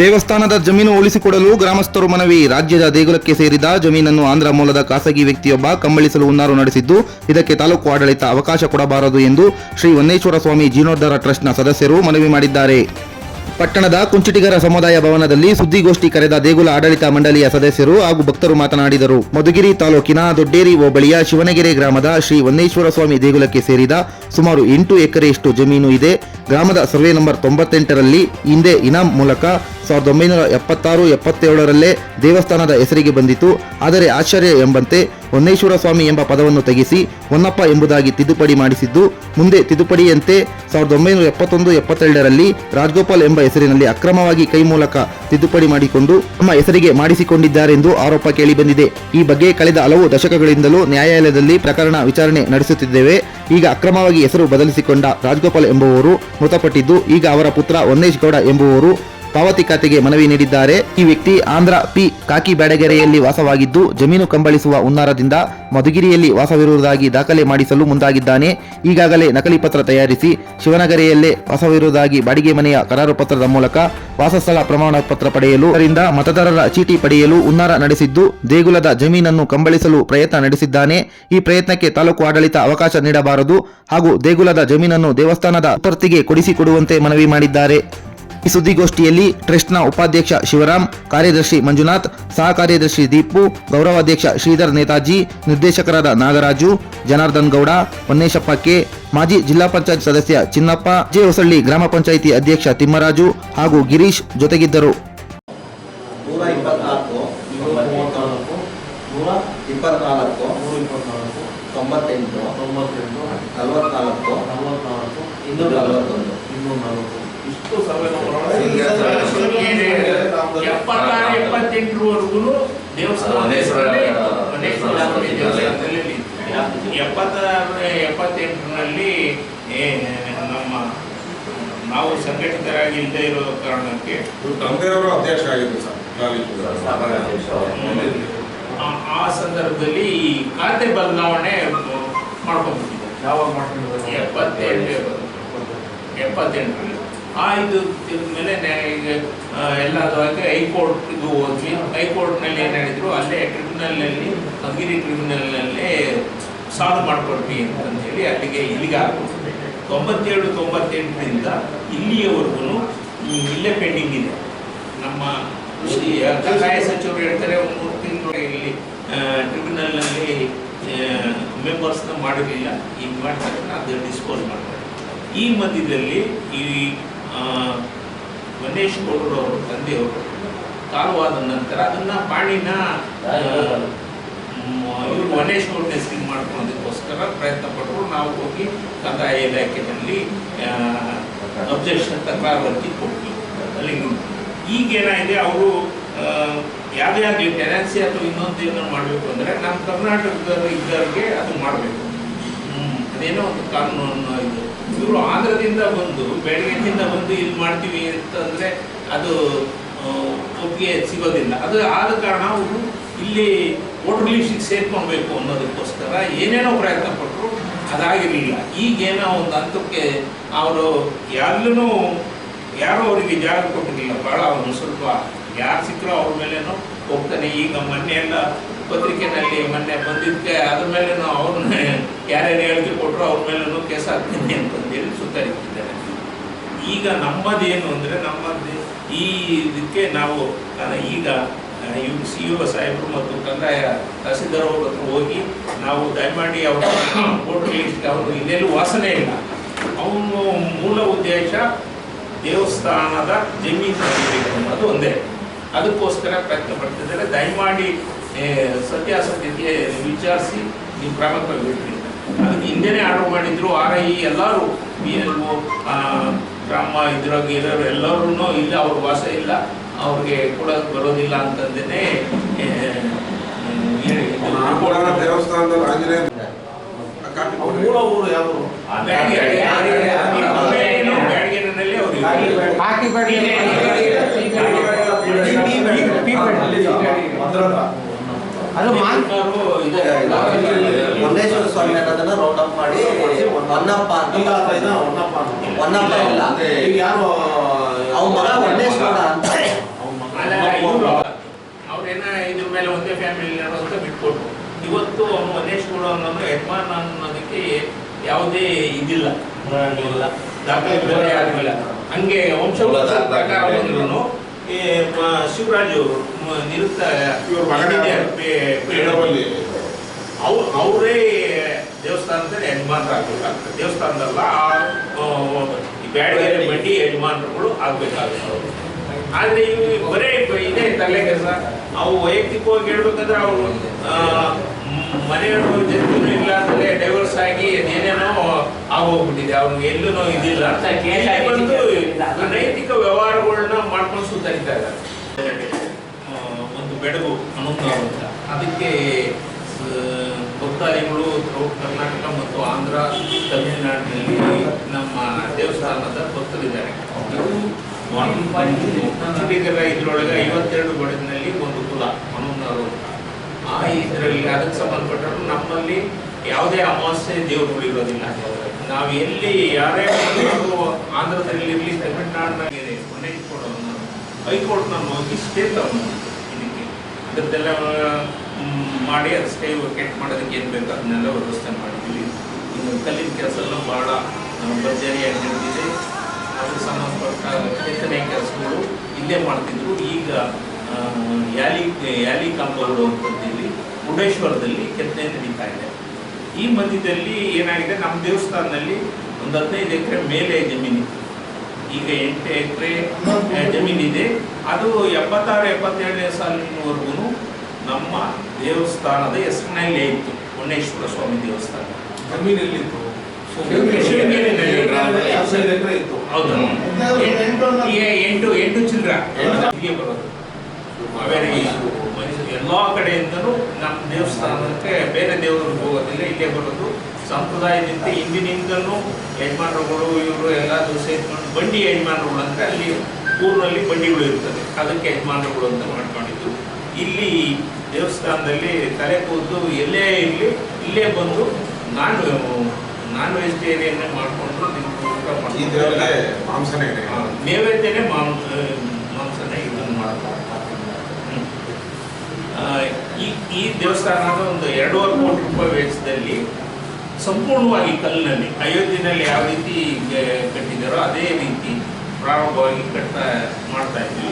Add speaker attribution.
Speaker 1: ದೇವಸ್ಥಾನದ ಜಮೀನು ಉಳಿಸಿಕೊಡಲು ಗ್ರಾಮಸ್ಥರು ಮನವಿ. ರಾಜ್ಯದ ದೇಗುಲಕ್ಕೆ ಸೇರಿದ ಜಮೀನನ್ನು ಆಂಧ್ರ ಮೂಲದ ಖಾಸಗಿ ವ್ಯಕ್ತಿಯೊಬ್ಬ ಕಂಬಳಿಸಲು ಹುನ್ನಾರ ನಡೆಸಿದ್ದು, ಇದಕ್ಕೆ ತಾಲೂಕು ಆಡಳಿತ ಅವಕಾಶ ಕೊಡಬಾರದು ಎಂದು ಶ್ರೀ ವನ್ನೇಶ್ವರ ಸ್ವಾಮಿ ಜೀರ್ಣೋದ್ಧಾರ ಟ್ರಸ್ಟ್ನ ಸದಸ್ಯರು ಮನವಿ ಮಾಡಿದ್ದಾರೆ. ಪಟ್ಟಣದ ಕುಂಚಿಟಿಗರ ಸಮುದಾಯ ಭವನದಲ್ಲಿ ಸುದ್ದಿಗೋಷ್ಠಿ ಕರೆದ ದೇಗುಲ ಆಡಳಿತ ಮಂಡಳಿಯ ಸದಸ್ಯರು ಹಾಗೂ ಭಕ್ತರು ಮಾತನಾಡಿದರು. ಮಧುಗಿರಿ ತಾಲೂಕಿನ ದೊಡ್ಡೇರಿ ಹೋಬಳಿಯ ಶಿವನಗೆರೆ ಗ್ರಾಮದ ಶ್ರೀ ವನ್ನೇಶ್ವರ ಸ್ವಾಮಿ ದೇಗುಲಕ್ಕೆ ಸೇರಿದ ಸುಮಾರು 8 ಎಕರೆಯಷ್ಟು ಜಮೀನು ಇದೆ. ಗ್ರಾಮದ ಸರ್ವೆ ನಂಬರ್ 98ರಲ್ಲಿ ಹಿಂದೆ ಇನಾಮ್ ಮೂಲಕ 1976-77ರಲ್ಲೇ ದೇವಸ್ಥಾನದ ಹೆಸರಿಗೆ ಬಂದಿತು. ಆದರೆ ಆಶ್ಚರ್ಯ ಎಂಬಂತೆ ವನ್ನೇಶ್ವರ ಸ್ವಾಮಿ ಎಂಬ ಪದವನ್ನು ತೆಗೆಸಿ ಹೊನ್ನಪ್ಪ ಎಂಬುದಾಗಿ ತಿದ್ದುಪಡಿ ಮಾಡಿಸಿದ್ದು, ಮುಂದೆ ತಿದ್ದುಪಡಿಯಂತೆ 1971-72ರಲ್ಲಿ ರಾಜಗೋಪಾಲ್ ಎಂಬ ಹೆಸರಿನಲ್ಲಿ ಅಕ್ರಮವಾಗಿ ಕೈ ಮೂಲಕ ತಿದ್ದುಪಡಿ ಮಾಡಿಕೊಂಡು ತಮ್ಮ ಹೆಸರಿಗೆ ಮಾಡಿಸಿಕೊಂಡಿದ್ದಾರೆಂದು ಆರೋಪ ಕೇಳಿಬಂದಿದೆ. ಈ ಬಗ್ಗೆ ಕಳೆದ ಹಲವು ದಶಕಗಳಿಂದಲೂ ನ್ಯಾಯಾಲಯದಲ್ಲಿ ಪ್ರಕರಣ ವಿಚಾರಣೆ ನಡೆಸುತ್ತಿದ್ದೇವೆ. ಈಗ ಅಕ್ರಮವಾಗಿ ಹೆಸರು ಬದಲಿಸಿಕೊಂಡ ರಾಜಗೋಪಾಲ್ ಎಂಬುವವರು ಮೃತಪಟ್ಟಿದ್ದು, ಈಗ ಅವರ ಪುತ್ರ ವನ್ನೇಶ್ ಗೌಡ ಎಂಬುವವರು ಪಾವತಿ ಖಾತೆಗೆ ಮನವಿ ನೀಡಿದ್ದಾರೆ. ಈ ವ್ಯಕ್ತಿ ಆಂಧ್ರ ಪಿ ಕಾಕಿ ಬ್ಯಾಡಗೆರೆಯಲ್ಲಿ ವಾಸವಾಗಿದ್ದು, ಜಮೀನು ಕಂಬಳಿಸುವ ಹುನ್ನಾರದಿಂದ ಮಧುಗಿರಿಯಲ್ಲಿ ವಾಸವಿರುವುದಾಗಿ ದಾಖಲೆ ಮಾಡಿಸಲು ಮುಂದಾಗಿದ್ದಾನೆ. ಈಗಾಗಲೇ ನಕಲಿ ಪತ್ರ ತಯಾರಿಸಿ ಶಿವನಗೆರೆಯಲ್ಲೇ ವಾಸವಿರುವುದಾಗಿ ಬಾಡಿಗೆ ಮನೆಯ ಕರಾರು ಪತ್ರದ ಮೂಲಕ ವಾಸಸ್ಥಳ ಪ್ರಮಾಣ ಪತ್ರ ಪಡೆಯಲು, ಅದರಿಂದ ಮತದಾರರ ಚೀಟಿ ಪಡೆಯಲು ಹುನ್ನಾರ ನಡೆಸಿದ್ದು, ದೇಗುಲದ ಜಮೀನನ್ನು ಕಂಬಳಿಸಲು ಪ್ರಯತ್ನ ನಡೆಸಿದ್ದಾನೆ. ಈ ಪ್ರಯತ್ನಕ್ಕೆ ತಾಲೂಕು ಆಡಳಿತ ಅವಕಾಶ ನೀಡಬಾರದು ಹಾಗೂ ದೇಗುಲದ ಜಮೀನನ್ನು ದೇವಸ್ಥಾನದ ಉತ್ಪತ್ತಿಗೆ ಕೊಡಿಸಿಕೊಡುವಂತೆ ಮನವಿ ಮಾಡಿದ್ದಾರೆ. ಈ ಸುದ್ದಿಗೋಷ್ಠಿಯಲ್ಲಿ ಟ್ರಸ್ಟ್ನ ಉಪಾಧ್ಯಕ್ಷ ಶಿವರಾಮ್, ಕಾರ್ಯದರ್ಶಿ ಮಂಜುನಾಥ್, ಸಹ ಕಾರ್ಯದರ್ಶಿ ದೀಪು, ಗೌರವಾಧ್ಯಕ್ಷ ಶ್ರೀಧರ್ ನೇತಾಜಿ, ನಿರ್ದೇಶಕರಾದ ನಾಗರಾಜು, ಜನಾರ್ದನ್ ಗೌಡ, ವನ್ನೇಶಪ್ಪ ಕೆ, ಮಾಜಿ ಜಿಲ್ಲಾ ಪಂಚಾಯತ್ ಸದಸ್ಯ ಚಿನ್ನಪ್ಪ, ಜೆ ಹೊಸಳ್ಳಿ ಗ್ರಾಮ ಪಂಚಾಯಿತಿ ಅಧ್ಯಕ್ಷ ತಿಮ್ಮರಾಜು ಹಾಗೂ ಗಿರೀಶ್ ಜೊತೆಗಿದ್ದರು.
Speaker 2: ಇಷ್ಟು ಸರ್ವೆ ನಂಬರ್ 76-78ವರೆಗೂ ದೇವಸ್ಥಾನದಲ್ಲಿ 76-78ರಲ್ಲಿ ನಮ್ಮ ನಾವು ಸಂಘಟಿತರಾಗಿ ಇಲ್ಲದೆ ಇರೋ ಕಾರಣಕ್ಕೆ
Speaker 3: ಅಧ್ಯಕ್ಷ ಆಗಿದ್ರು ಸರ್.
Speaker 2: ಆ ಸಂದರ್ಭದಲ್ಲಿ ಖಾತೆ ಬದಲಾವಣೆ ಮಾಡ್ಕೊಂಡ್ಬಿಟ್ಟಿದ್ದಾರೆ.
Speaker 3: ಯಾವಾಗ ಮಾಡ್ಕೊಂಡಿದ್ದಾರೆ?
Speaker 2: 78ರಲ್ಲಿ ಇದು ಮೇಲೆ ಎಲ್ಲದು ಆಗಿ ಹೈಕೋರ್ಟ್ಗೂ ಹೋದ್ವಿ. ಹೈಕೋರ್ಟ್ನಲ್ಲಿ ಏನು ಹೇಳಿದ್ರು, ಅಲ್ಲೇ ಟ್ರಿಬ್ಯುನಲ್ನಲ್ಲಿ ಮಧುಗಿರಿ ಟ್ರಿಬ್ಯುನಲ್ನಲ್ಲೇ ಸಾಲ್ವ್ ಮಾಡ್ಕೊಡ್ವಿ ಅಂತಂದೇಳಿ ಇಲ್ಲಿಗೆ ಆಗ್ಬೋದು. 97-98ರಿಂದ ಇಲ್ಲಿಯವರೆಗೂ ಇಲ್ಲೇ ಪೆಂಡಿಂಗ್ ಇದೆ. ನಮ್ಮ ಕಂದಾಯ ಸಚಿವರು ಹೇಳ್ತಾರೆ 3 ತಿಂಗಳು ಇಲ್ಲಿ ಟ್ರಿಬ್ಯುನಲ್ನಲ್ಲಿ ಮೆಂಬರ್ಸ್ನ ಮಾಡಿರಲಿಲ್ಲ, ಈಗ ಮಾಡ್ತಾರೆ, ಅದು ಡಿಸ್ಪೋಸ್ ಮಾಡ್ತಾರೆ. ಈ ಮಧ್ಯದಲ್ಲಿ ಈ ವನ್ನೇಶ್ ಗೌಡರು ಅವರು ತಂದೆಯವರು ಕಾಲವಾದ ನಂತರ ಅದನ್ನು ಪಾಣಿನ ಇವರು ವನ್ನೇಶ್ ಗೌಡನ ಹೆಸರಿಗೆ ಮಾಡ್ಕೊಳ್ಳೋದಕ್ಕೋಸ್ಕರ ಪ್ರಯತ್ನ ಪಟ್ಟರು. ನಾವು ಹೋಗಿ ಕಂದಾಯ ಇಲಾಖೆಯಲ್ಲಿ ಅಬ್ಜೆಕ್ಷನ್ ತಕರಾರು ಅರ್ಜಿ ಕೊಟ್ವಿ. ಅಲ್ಲಿ ಈಗೇನಾಗಿದೆ, ಅವರು ಯಾವುದೇ ಆಗಲಿ ಟೆನೆನ್ಸಿ ಅಥವಾ ಇನ್ನೊಂದು ಏನೋ ಮಾಡಬೇಕು ಅಂದರೆ ನಮ್ಮ ಕರ್ನಾಟಕದಲ್ಲಿ ಇದ್ದವ್ರಿಗೆ ಅದು ಮಾಡಬೇಕು. ಅದೇನೋ ಒಂದು ಕಾನೂನು ಇದು. ಇವರು ಆಂಧ್ರದಿಂದ ಬಂದು ಬೆಳಗ್ಗೆಯಿಂದ ಬಂದು ಇಲ್ಲಿ ಮಾಡ್ತೀವಿ ಅಂತಂದರೆ ಅದು ಒಪ್ಪಿಗೆ ಸಿಗೋದಿಲ್ಲ. ಅದು ಆದ ಕಾರಣ ಅವರು ಇಲ್ಲಿ ವೋಟರ್ ಲಿಸ್ಟಿಗೆ ಸೇರ್ಕೊಳ್ಬೇಕು ಅನ್ನೋದಕ್ಕೋಸ್ಕರ ಏನೇನೋ ಪ್ರಯತ್ನ ಪಟ್ಟರು, ಅದಾಗಿರಲಿಲ್ಲ. ಈಗೇನೋ ಒಂದು ಹಂತಕ್ಕೆ ಅವರು ಯಾರೂ ಅವರಿಗೆ ಜಾಗ ಕೊಟ್ಟಿರಲಿಲ್ಲ. ಭಾಳ ಅವರು ಸ್ವಲ್ಪ ಯಾರು ಸಿಕ್ಕರೋ ಅವ್ರ ಮೇಲೇನೋ ಹೋಗ್ತಾನೆ. ಈಗ ಮೊನ್ನೆ ಎಲ್ಲ ಪತ್ರಿಕೆಯಲ್ಲಿ ಮೊನ್ನೆ ಬಂದಿದ್ದಕ್ಕೆ ಅದ್ರ ಮೇಲೇನೂ ಅವ್ರನ್ನ ಯಾರ್ಯಾರು ಹೇಳಿಕೆ ಕೊಟ್ಟರು ಅವ್ರ ಮೇಲೂ ಕೇಸ್ ಆಗ್ತೀನಿ ಅಂತಂದೇಳಿ ಸುತ್ತರಿತಿದ್ದಾರೆ. ಈಗ ನಮ್ಮದೇನು ಅಂದರೆ ಈ ಇದಕ್ಕೆ ನಾವು ಈಗ CO ಸಾಹೇಬರು ಮತ್ತು ಕಂದಾಯ ತಹಸೀಲ್ದಾರ್ ಅವ್ರ ಹತ್ರ ಹೋಗಿ ನಾವು ದಯಮಾಡಿ ಅವ್ರ ವೋಟರ್ ಲಿಸ್ಟ್ ಅವರು ಇನ್ನೆಲ್ಲೂ ವಾಸನೆ ಇಲ್ಲ, ಅವನು ಮೂಲ ಉದ್ದೇಶ ದೇವಸ್ಥಾನದ ಜಮೀನು ಅನ್ನೋದು ಒಂದೇ, ಅದಕ್ಕೋಸ್ಕರ ಪ್ರಯತ್ನ ಪಡ್ತಿದ್ದಾರೆ. ದಯಮಾಡಿ ಸತ್ಯಾಸತ್ಯತೆ ವಿಚಾರಿಸಿ ನೀವು ಕ್ರಮಕ್ಕೆ ಬಿಡ್ತೀವಿ. ಅದಕ್ಕೆ ಹಿಂದೆನೇ ಆರ್ಡರ್ ಮಾಡಿದ್ರು. RI ಎಲ್ಲರೂ BLO ಗ್ರಾಮ ಇದ್ರಾಗ ಇರೋರು ಎಲ್ಲರೂ ಇಲ್ಲ, ಅವ್ರ ವಾಸ ಇಲ್ಲ, ಅವ್ರಿಗೆ ಕೊಡೋಕೆ ಬರೋದಿಲ್ಲ ಅಂತಂದೇನೆ
Speaker 3: ದೇವಸ್ಥಾನದಲ್ಲಿ ಆಂಜನೇಯ
Speaker 2: ಮೂಲ ಊರು ಯಾವ ಬ್ಯಾಡಗೇರಿನಲ್ಲಿ ಅವರು
Speaker 4: ಅದು ವನ್ನೇಶ್ವರ ಸ್ವಾಮಿ ಅನ್ನೋದನ್ನ ರೌಂಡ್ ಅಪ್ ಮಾಡಿ ಹೊನ್ನಪ್ಪ ಇಲ್ಲ,
Speaker 3: ಯಾರು
Speaker 4: ಅವ್ರ ಮಗ ವನ್ನೇಶ್ವರ ಅಂತ
Speaker 2: ಅವ್ರೇನ ಇದ್ರ ಮೇಲೆ ಒಂದೇ ಫ್ಯಾಮಿಲಿ ಅಂತ ಬಿಟ್ಕೊಟ್ರು. ಇವತ್ತು ಅವನು ಮನೇಶ್ಗೌಡ ಅನ್ನೋದು ಯಜಮಾನ ಅನ್ನೋದಕ್ಕೆ ಯಾವುದೇ ಇದಿಲ್ಲ, ದಾಖಲೆ ಬೇರೆ ಆಗಿಲ್ಲ. ಹಂಗೆ ವಂಶವೃತ್ತ ಪ್ರಕಾರ ಬಂದ್ರು ಶಿವರಾಜು ನಿರುತ್ತ ಅವರೇ ದೇವಸ್ಥಾನದಲ್ಲಿ ಯಜಮಾನರಾಗಬೇಕಾಗ್ತದೆ. ದೇವಸ್ಥಾನದಲ್ಲ ಬ್ಯಾಡಗೆರೆ ಬಡ್ಡಿ ಯಜಮಾನರುಗಳು ಆಗ್ಬೇಕಾಗುತ್ತೆ. ಆದ್ರೆ ಬರೇ ಇದೇ ತಲೆ ಕೆಲಸ. ಅವು ವೈಯಕ್ತಿಕವಾಗಿ ಹೇಳ್ಬೇಕಂದ್ರೆ ಅವರು ಮನೆಯವರು ಜೊತೆ ಇಲ್ಲ ಅಂದ್ರೆ ಡೈವರ್ಸ್ ಆಗಿ ಏನೇನೋ ಆಗೋಗ್ಬಿಟ್ಟಿದೆ. ಅವ್ರಿಗೆ ಎಲ್ಲೂ ಇದಿಲ್ಲ. ನೈತಿಕ ವ್ಯವಹಾರಗಳನ್ನ ಮಾಡ್ಕೊಂಡು ಸುತ್ತರಿತಾ ಇದ್ದಾರೆ. ಒಂದು ಬೆಡಗು ಅನ್ನೋದು ಅಂತ ಅದಕ್ಕೆ ಭಕ್ತಾದಿಗಳು ಕರ್ನಾಟಕ ಮತ್ತು ಆಂಧ್ರ, ತಮಿಳುನಾಡಿನಲ್ಲಿ ನಮ್ಮ ದೇವಸ್ಥಾನದ ಭಕ್ತರಿದ್ದಾರೆ. ಇದ್ರೊಳಗೆ 52 ಬಡಗಿನಲ್ಲಿ ಒಂದು ಕುಲ ಅನ್ನೋರು. ಆ ಇದರಲ್ಲಿ ಅದಕ್ಕೆ ಸಂಬಂಧಪಟ್ಟರು ನಮ್ಮಲ್ಲಿ ಯಾವುದೇ ಅಮಾವಾಸ್ಯೆ ದೇವರುಗಳು ಇರೋದಿಲ್ಲ. ನಾವು ಎಲ್ಲಿ ಯಾರೇ ಆಂಧ್ರದಲ್ಲಿ ಇರಲಿ, ತಮಿಳುನಾಡಿನಾಗಿದೆ ಹೈಕೋರ್ಟ್ನ ಹೋಗಿ ಸ್ಟೇ ತಗೊಂಡು ಇದಕ್ಕೆ ಅದರದ್ದೆಲ್ಲ ಮಾಡಿ ಅದು ಸ್ಟೇ ವೇಕೆಟ್ ಮಾಡೋದಕ್ಕೆ ಏನು ಬೇಕು ಅದನ್ನೆಲ್ಲ ವ್ಯವಸ್ಥೆ ಮಾಡಿದ್ದೀವಿ. ಇನ್ನು ಕಲ್ಲಿನ ಕೆಲಸ ಎಲ್ಲ ಭಾಳ ಭರ್ಜರಿಯಾಗಿ ನಡೆದಿದೆ. ಅದಕ್ಕೆ ಸಂಬಂಧಪಟ್ಟ ಕೆತ್ತನೆ ಕೆಲಸಗಳು ಇಲ್ಲೇ ಮಾಡ್ತಿದ್ರು. ಈಗ ಯಾಲಿ ಕಾಂಪೌಂಡ್ ಅಂತಂದೇಳಿ ಮುರುಡೇಶ್ವರದಲ್ಲಿ ಕೆತ್ತನೆ ನಡೀತಾ ಇದೆ. ಈ ಮಧ್ಯದಲ್ಲಿ ಏನಾಗಿದೆ, ನಮ್ಮ ದೇವಸ್ಥಾನದಲ್ಲಿ ಒಂದು 15 ಎಕರೆ ಮೇಲೆ ಜಮೀನಿತ್ತು. ಈಗ 8 ಎಕರೆ ಜಮೀನಿದೆ. ಅದು 76-77ನೇ ಸಾಲಿನವರೆಗೂ ನಮ್ಮ ದೇವಸ್ಥಾನದ ಹೆಸರಿನಲ್ಲೇ ಇತ್ತು. ಹೊನ್ನೇಶ್ವರ ಸ್ವಾಮಿ ದೇವಸ್ಥಾನ
Speaker 3: ಜಮೀನಲ್ಲಿತ್ತು.
Speaker 2: ಹೌದು, 8 ಚಿಲ್ಲರ ಇಲ್ಲಿಗೆ ಬರೋದು. ಹಾವೇರಿ, ಮೈಸೂರು ಎಲ್ಲ ಕಡೆಯಿಂದಲೂ ನಮ್ಮ ದೇವಸ್ಥಾನಕ್ಕೆ ಬೇರೆ ದೇವರಿಗೆ ಹೋಗೋದಿಲ್ಲ, ಇಲ್ಲೇ ಬರೋದು. ಸಂಪ್ರದಾಯದಿಂದ ಹಿಂದಿನಿಂದಲೂ ಯಜಮಾನರುಗಳು ಇವರು ಎಲ್ಲರೂ ಸೇರ್ಕೊಂಡು ಬಂಡಿ ಯಜಮಾನರುಗಳು ಅಂದರೆ ಅಲ್ಲಿ ಊರಿನಲ್ಲಿ ಬಂಡಿಗಳು ಇರ್ತದೆ, ಅದಕ್ಕೆ ಯಜಮಾನರುಗಳು ಅಂತ ಮಾಡ್ಕೊಂಡಿದ್ದು. ಇಲ್ಲಿ ದೇವಸ್ಥಾನದಲ್ಲಿ ತಲೆ ಕೂದಲು ಎಲ್ಲೇ ಇರಲಿ ಇಲ್ಲೇ ಬಂದು ನಾನ್ ವೆಜಿಟೇರಿಯನ್ನೇ ಮಾಡಿಕೊಂಡು ಊಟ ಮಾಡ್ತಾರೆ. ನೈವೇದ್ಯನೇ ಮಾಂಸನೇ ಇದನ್ನು ಮಾಡ್ತಾರೆ. ಈ ದೇವಸ್ಥಾನದ ಒಂದು 2.5 ಕೋಟಿ ರೂಪಾಯಿ ವೆಚ್ಚದಲ್ಲಿ ಸಂಪೂರ್ಣವಾಗಿ ಕಲ್ಲಿನಲ್ಲಿ ಅಯೋಧ್ಯೆಯಲ್ಲಿ ಯಾವ ರೀತಿ ಕಟ್ಟಿದ್ದಾರೋ ಅದೇ ರೀತಿ ಪ್ರಾರಂಭವಾಗಿ ಮಾಡ್ತಾ ಇದ್ವಿ.